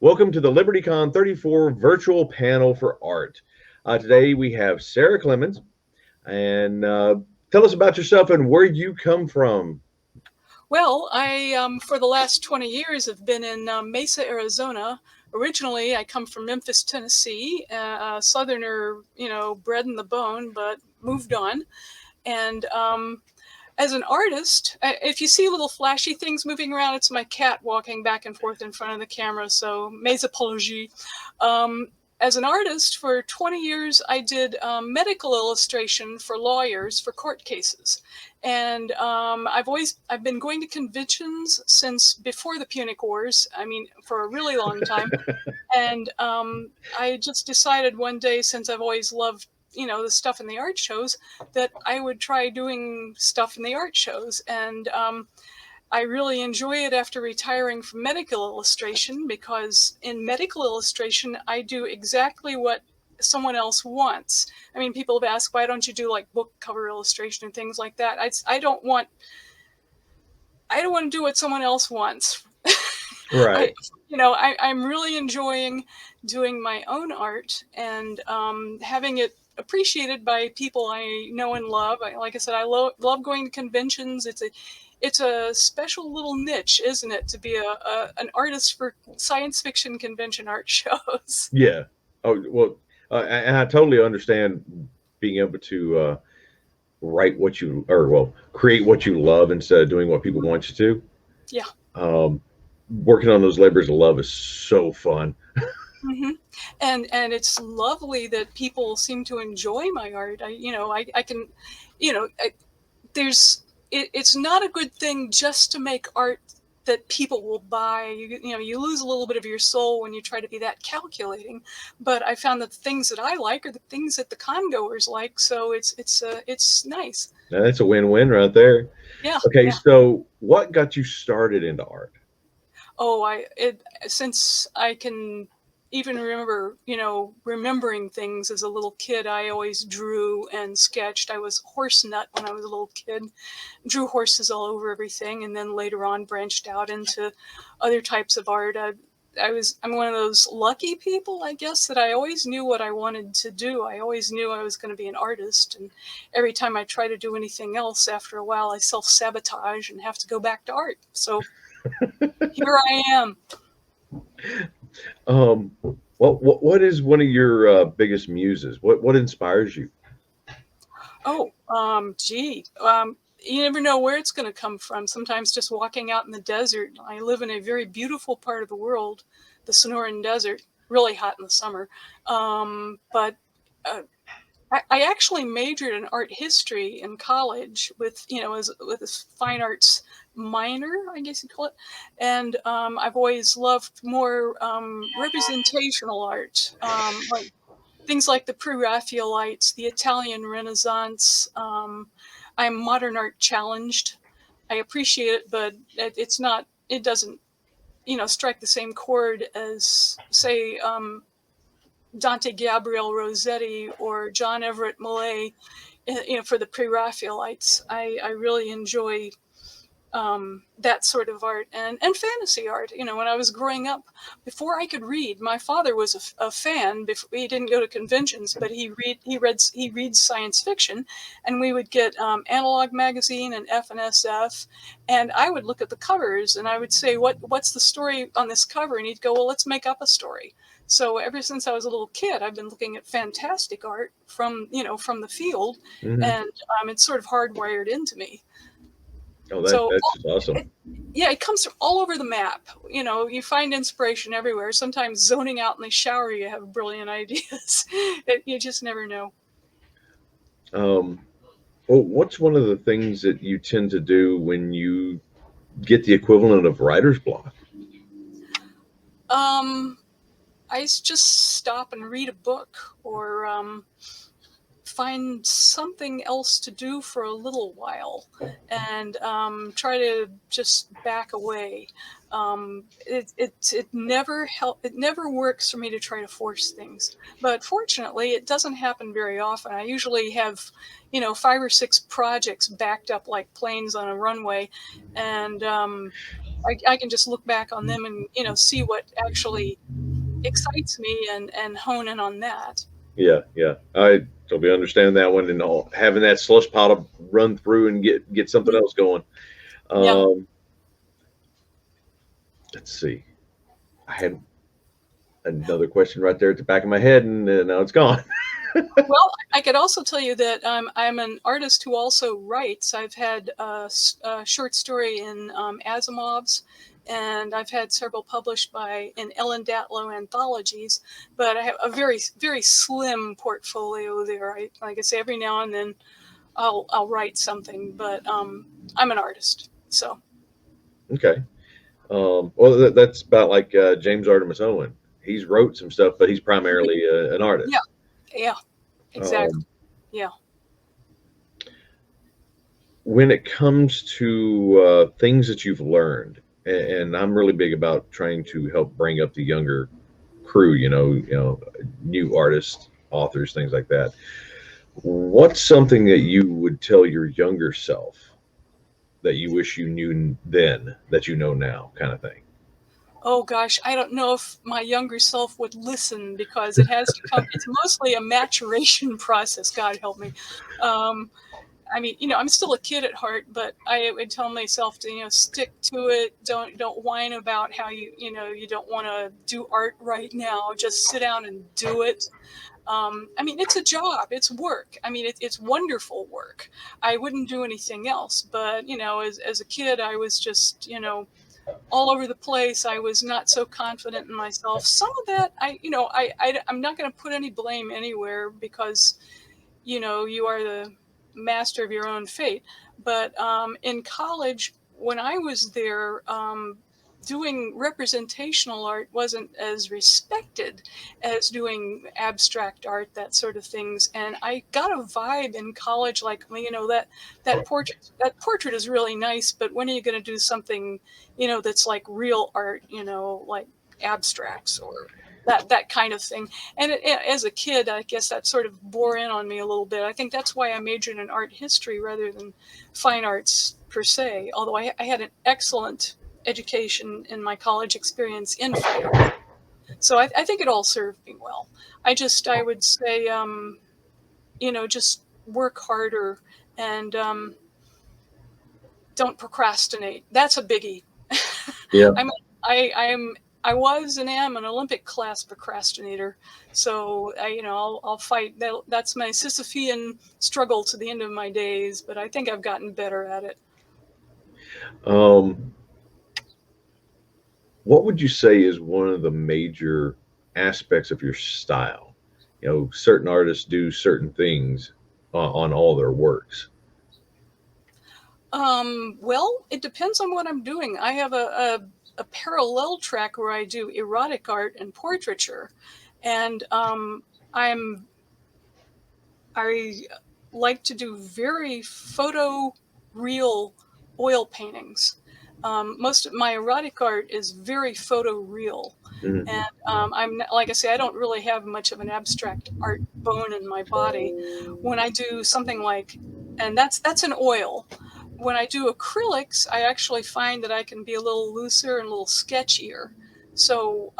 Welcome to the LibertyCon 34 virtual panel for art. Today we have Sarah Clemens, and tell us about yourself and where you come from. Well, for the last 20 years, have been in Mesa, Arizona. Originally, I come from Memphis, Tennessee, a southerner, bred in the bone, but moved on. And as an artist, if you see little flashy things moving around, it's my cat walking back and forth in front of the camera. So, mes apologies. As an artist, for 20 years, I did medical illustration for lawyers for court cases. And I've been going to conventions since before the Punic Wars. I mean, for a really long time. And I just decided one day, since I've always loved the stuff in the art shows, that I would try doing stuff in the art shows. And I really enjoy it after retiring from medical illustration, because in medical illustration, I do exactly what someone else wants. I mean, people have asked, why don't you do like book cover illustration and things like that? I don't want to do what someone else wants. Right. I'm really enjoying doing my own art and having it appreciated by people I know and love. Like I said, I love going to conventions. It's a special little niche, isn't it, to be an artist for science fiction convention art shows. Yeah. Oh, well, and I totally understand being able to write what you, or well, create what you love instead of doing what people want you to. Yeah. Working on those labors of love is so fun. Mm-hmm. And it's lovely that people seem to enjoy my art. I can, it's not a good thing just to make art that people will buy. You lose a little bit of your soul when you try to be that calculating. But I found that the things that I like are the things that the con goers like. So it's nice. Now, that's a win-win right there. Yeah. Okay, Yeah. so what got you started into art? Oh, since I can even remember, remembering things as a little kid, I always drew and sketched. I was horse nut when I was a little kid, drew horses all over everything, and then later on branched out into other types of art. I'm one of those lucky people, I guess, that I always knew what I wanted to do. I always knew I was going to be an artist, and every time I try to do anything else, after a while, I self-sabotage and have to go back to art. So here I am. Um, what is one of your biggest muses? What inspires you? Oh, gee. You never know where it's going to come from. Sometimes just walking out in the desert. I live in a very beautiful part of the world, the Sonoran Desert, really hot in the summer. But I actually majored in art history in college with a fine arts minor, I guess you'd call it. And I've always loved more representational art, like things like the Pre-Raphaelites, the Italian Renaissance. I'm modern art challenged. I appreciate it, but it's not. It doesn't, strike the same chord as, say, Dante Gabriel Rossetti or John Everett Millay. For the Pre-Raphaelites, I really enjoy that sort of art and fantasy art. When I was growing up, before I could read, my father was a fan. Before, he didn't go to conventions, but he reads science fiction, and we would get Analog Magazine and F and SF, and I would look at the covers and I would say, what's the story on this cover? And he'd go, well, let's make up a story. So ever since I was a little kid, I've been looking at fantastic art from the field, Mm-hmm. and it's sort of hardwired into me. Oh, So that's just awesome. yeah, it comes from all over the map. You find inspiration everywhere. Sometimes zoning out in the shower, you have brilliant ideas. You just never know. Um, well, what's one of the things that you tend to do when you get the equivalent of writer's block? Um, I just stop and read a book, or find something else to do for a little while, and try to just back away. It never it never works for me to try to force things, but fortunately it doesn't happen very often. I usually have 5 or 6 projects backed up like planes on a runway, and I can just look back on them and, see what actually excites me and hone in on that. Yeah, yeah. I totally understand that one, and all having that slush pile to run through and get something Mhm. else going. Yeah. Um, let's see. I had another question right there at the back of my head, and now it's gone. Well, I could also tell you that I'm an artist who also writes. I've had a short story in Asimov's, and I've had several published in Ellen Datlow anthologies. But I have a very very slim portfolio there. Like I say, every now and then I'll write something, but I'm an artist, so Okay. Well, that's about like James Artemis Owen. He's wrote some stuff, but he's primarily an yeah, artist. yeah, exactly, Um, yeah. when it comes to things that you've learned, and I'm really big about trying to help bring up the younger crew, new artists, authors, things like that. What's something that you would tell your younger self that you wish you knew then that you know now, kind of thing? Oh gosh, I don't know if my younger self would listen because it has to come. It's mostly a maturation process. God help me. Um, I mean, I'm still a kid at heart, but I would tell myself to, stick to it. Don't whine about how you don't want to do art right now. Just sit down and do it. I mean, it's a job, it's work. I mean, it's wonderful work. I wouldn't do anything else. But as a kid, I was just all over the place. I was not so confident in myself. Some of that, I'm not going to put any blame anywhere because you are the master of your own fate. But in college, when I was there, doing representational art wasn't as respected as doing abstract art, that sort of things. And I got a vibe in college, like, that portrait is really nice, but when are you going to do something, that's like real art, like abstracts or that kind of thing. And as a kid, I guess that sort of bore in on me a little bit. I think that's why I majored in art history rather than fine arts per se. Although I had an excellent education in my college experience in fine arts, so I think it all served me well. I would say, just work harder and don't procrastinate. That's a biggie. Yeah. I'm I was and am an Olympic class procrastinator, so I'll fight. That's my Sisyphean struggle to the end of my days, but I think I've gotten better at it. Um, what would you say is one of the major aspects of your style? Certain artists do certain things on all their works. Well, it depends on what I'm doing. I have a parallel track where I do erotic art and portraiture, and I'm I like to do very photo real oil paintings. Most of my erotic art is very photo real. Mhm. And like I say, I don't really have much of an abstract art bone in my body. When I do something like, and that's an oil. When I do acrylics, I actually find that I can be a little looser and a little sketchier. So,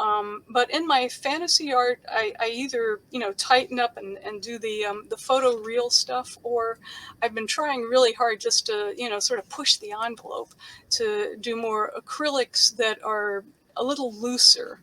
but in my fantasy art, I either tighten up and do the photo real stuff, or I've been trying really hard just to sort of push the envelope to do more acrylics that are a little looser,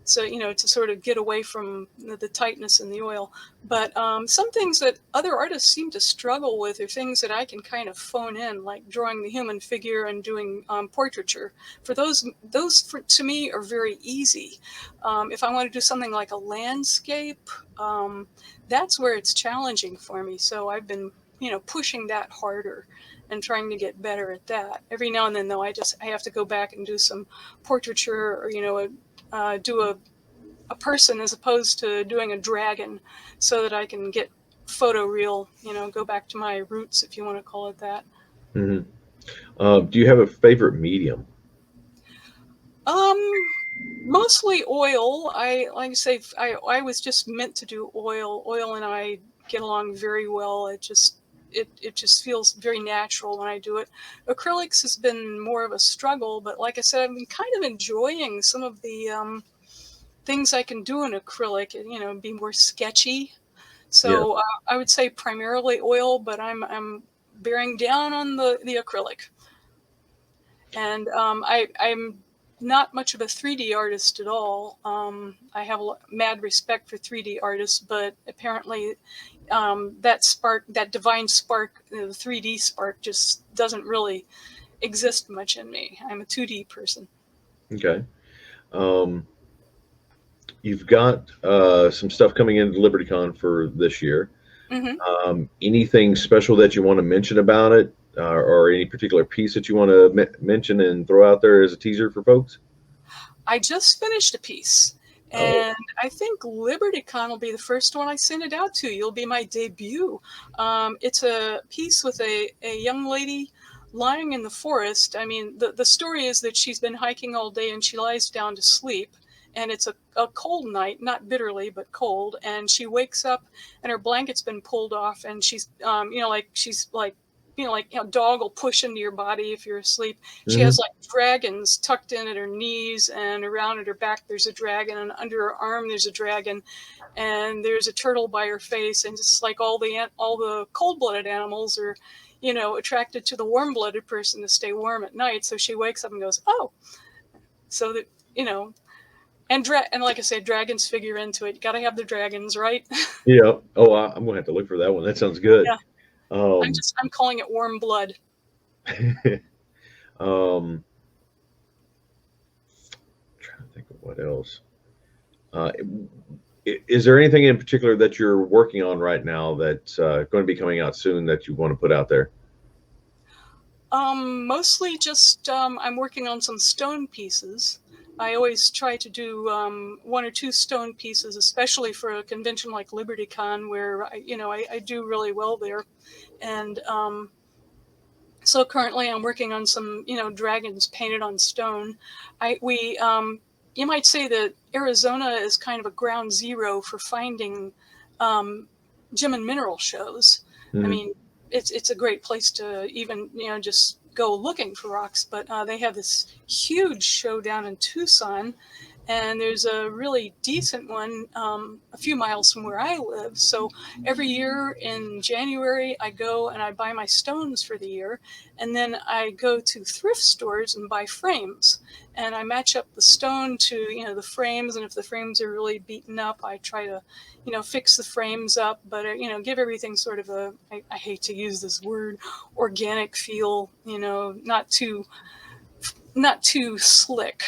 so to sort of get away from the tightness in the oil. But some things that other artists seem to struggle with are things that I can kind of phone in, like drawing the human figure and doing portraiture. For to me are very easy. If I want to do something like a landscape, um, that's where it's challenging for me, so I've been pushing that harder and trying to get better at that. Every now and then, though, I have to go back and do some portraiture, or do a person as opposed to doing a dragon, so that I can get photo real, go back to my roots, if you want to call it that. Mhm. Do you have a favorite medium? Um, Mostly oil. Like I say, I was just meant to do oil. Oil and I get along very well. it just feels very natural when I do it. Acrylics has been more of a struggle, but like I said, I've been kind of enjoying some of the things I can do in acrylic, be more sketchy. Yeah. So I would say primarily oil, but I'm bearing down on the acrylic. And I'm not much of a 3D artist at all. I have mad respect for 3D artists, but apparently that spark, that divine spark, the 3D spark, just doesn't really exist much in me. I'm a 2D person. Okay. Um, you've got some stuff coming into LibertyCon for this year. Hmm. Anything special that you want to mention about it, or any particular piece that you want to mention and throw out there as a teaser for folks? I just finished a piece, Oh, and I think LibertyCon will be the first one I send it out to. You'll be my debut. It's a piece with a young lady lying in the forest. I mean, the story is that she's been hiking all day and she lies down to sleep. And it's a cold night, not bitterly, but cold. And she wakes up and her blanket's been pulled off, and she's, like she's like, like a dog will push into your body if you're asleep. She hmm, has like dragons tucked in at her knees, and around at her back there's a dragon, and under her arm there's a dragon, and there's a turtle by her face, and just like all the cold-blooded animals are, attracted to the warm-blooded person to stay warm at night. So she wakes up and goes, oh, so that you know. And like I said, dragons figure into it. You got to have the dragons, right? yeah. Oh, I'm gonna have to look for that one. That sounds good. Yeah. Um, I'm calling it warm blood. um, trying to think of what else. Uh, is there anything in particular that you're working on right now that's going to be coming out soon that you want to put out there? Mostly just I'm working on some stone pieces. I always try to do one or two stone pieces, especially for a convention like LibertyCon, where I do really well there. And so currently, I'm working on some dragons painted on stone. I we You might say that Arizona is kind of a ground zero for finding um, gem and mineral shows. I Hmm. mean, it's a great place to even just go looking for rocks. But they have this huge show down in Tucson, and there's a really decent one a few miles from where I live. So every year in January, I go and I buy my stones for the year, and then I go to thrift stores and buy frames, and I match up the stone to the frames, and if the frames are really beaten up, I try to fix the frames up, but give everything sort of I hate to use this word, organic feel, not too slick.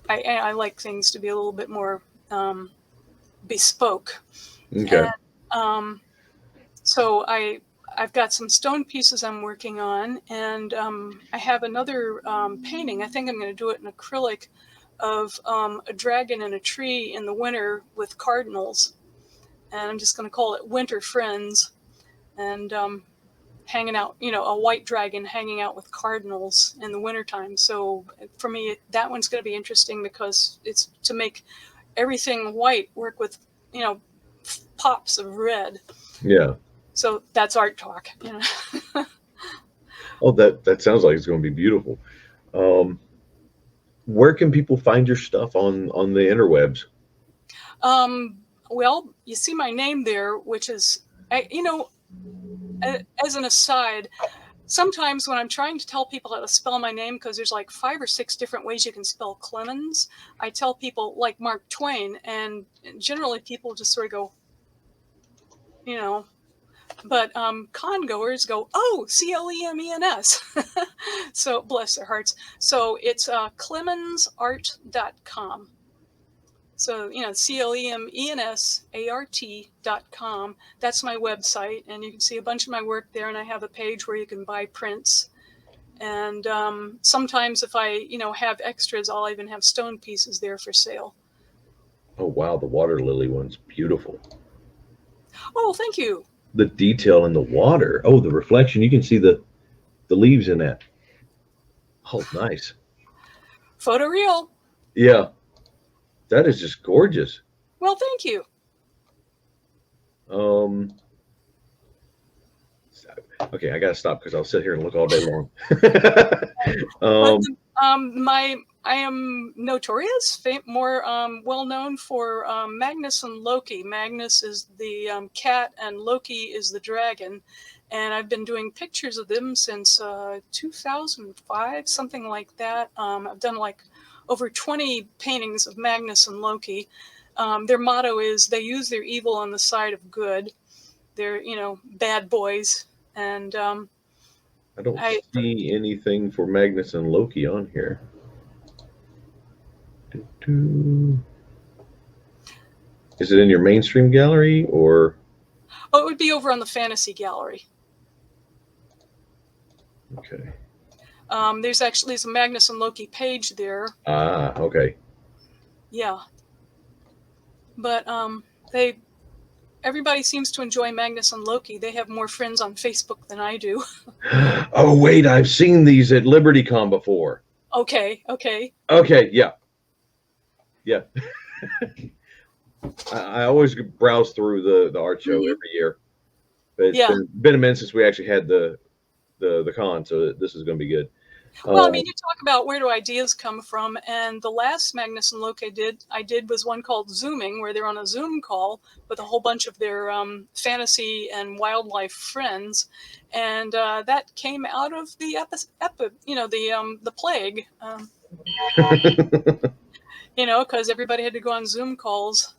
I like things to be a little bit more bespoke. Okay. And um, so I've got some stone pieces I'm working on, and I have another painting. I think I'm going to do it in acrylic of a dragon in a tree in the winter with cardinals, and I'm just going to call it Winter Friends. And hanging out, a white dragon hanging out with cardinals in the wintertime. So for me, that one's going to be interesting because it's to make everything white work with, you know, pops of red. Yeah. So that's art talk. Oh, that sounds like it's going to be beautiful. Um, where can people find your stuff on the interwebs? Well, you see my name there, which is, as an aside, sometimes when I'm trying to tell people how to spell my name, because there's like 5 or 6 different ways you can spell Clemens, I tell people like Mark Twain, and generally people just sort of go, you know, but con goers go, oh, Clemens. So bless their hearts. So it's clemensart.com. So, CLEMENSART.com. That's my website. And you can see a bunch of my work there. And I have a page where you can buy prints. And sometimes if I, have extras, I'll even have stone pieces there for sale. Oh wow, the water lily one's beautiful. Oh, thank you. The detail in the water. Oh, the reflection. You can see the leaves in that. Oh, nice. Photoreal. Yeah, that is just gorgeous. Well, thank you. Um, Okay, I gotta stop because I'll sit here and look all day long. But um, I am notorious, more well known for Magnus and Loki. Magnus is the cat, and Loki is the dragon. And I've been doing pictures of them since 2005, something like that. I've done like over 20 paintings of Magnus and Loki. Their motto is they use their evil on the side of good. They're, bad boys. And I don't I see anything for Magnus and Loki on here. Doo-doo. Is it in your mainstream gallery or? Oh, it would be over on the Fantasy Gallery. Okay. There's a Magnus and Loki page there. Ah, okay. Yeah, but they everybody seems to enjoy Magnus and Loki. They have more friends on Facebook than I do. Oh, wait, I've seen these at LibertyCon before. Okay, okay. Okay, yeah. Yeah. I always browse through the art show Mhm. every year. But it's Yeah. been a minute since we actually had the con, so this is going to be good. Well, I mean, you talk about where do ideas come from, and the last Magnus and Loki I did was one called Zooming, where they're on a Zoom call with a whole bunch of their fantasy and wildlife friends, and that came out of the the plague. Because everybody had to go on Zoom calls,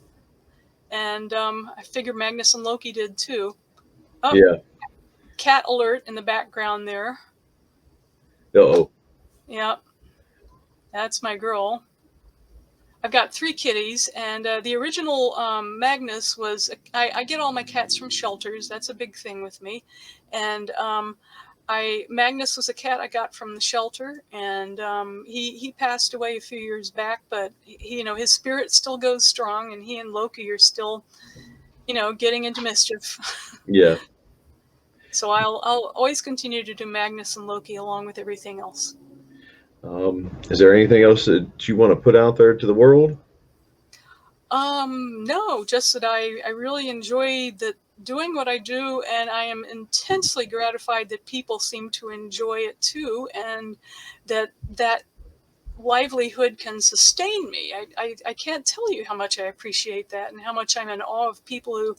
and I figure Magnus and Loki did too. Oh, Yeah. cat alert in the background there. Uh-oh. Yeah, that's my girl. I've got 3 kitties, and the original Magnus was I get all my cats from shelters. That's a big thing with me, and I Magnus was a cat I got from the shelter, and he passed away a few years back, but his spirit still goes strong, and he and Loki are still getting into mischief. Yeah. So I'll always continue to do Magnus and Loki along with everything else. Is there anything else that you want to put out there to the world? No, just that I really enjoy doing what I do, and I am intensely gratified that people seem to enjoy it too, and that livelihood can sustain me. I can't tell you how much I appreciate that, and how much I'm in awe of people who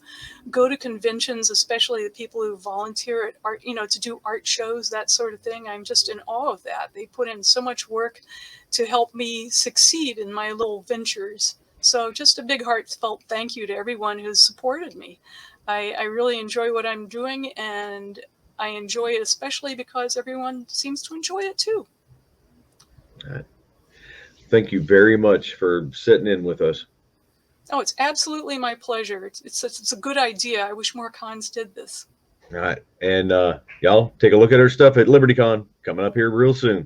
go to conventions, especially the people who volunteer at art, to do art shows, that sort of thing. I'm just in awe of that. They put in so much work to help me succeed in my little ventures. So just a big heartfelt thank you to everyone who's supported me. I really enjoy what I'm doing, and I enjoy it especially because everyone seems to enjoy it too. Thank you very much for sitting in with us. Oh, it's absolutely my pleasure. It's a good idea. I wish more cons did this. All right. And y'all take a look at our stuff at LibertyCon coming up here real soon.